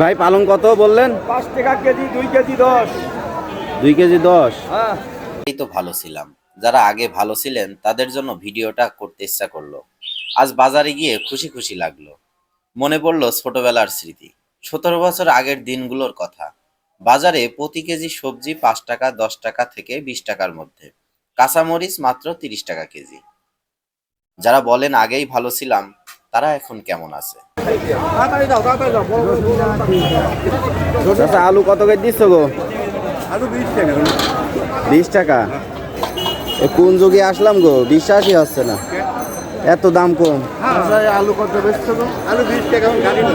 ভাই পালং কত বললেন? 5 টাকা কেজি, 2 কেজি 10। 2 কেজি 10। হ্যাঁ, এই তো ভালো ছিলাম। যারা আগে ভালো ছিলেন তাদের জন্য ভিডিওটা করতে ইচ্ছা করলো। আজ বাজারে গিয়ে খুশি খুশি লাগলো। মনে পড়লো ছোটবেলার স্মৃতি, 17 বছর আগের দিনগুলোর কথা। বাজারে প্রতি কেজি সবজি 5 টাকা, 10 টাকা থেকে 20 টাকার মধ্যে। কাঁচামরিচ মাত্র 30 টাকা কেজি। যারা বলেন আগেই ভালো ছিলাম, তারা এখন কেমন আছে? তাড়াতাড়ি দাও, তাড়াতাড়ি দাও। আচ্ছা আলু কত করে দিচ্ছ গো? আলু 20 টাকা। 20 টাকা? এ কোন যুগে আসলাম গো, বিশ্বাসই হচ্ছে না, এত দাম কম। আলু কত বেচছো গো? আলু 20 টাকা গাড়ি না।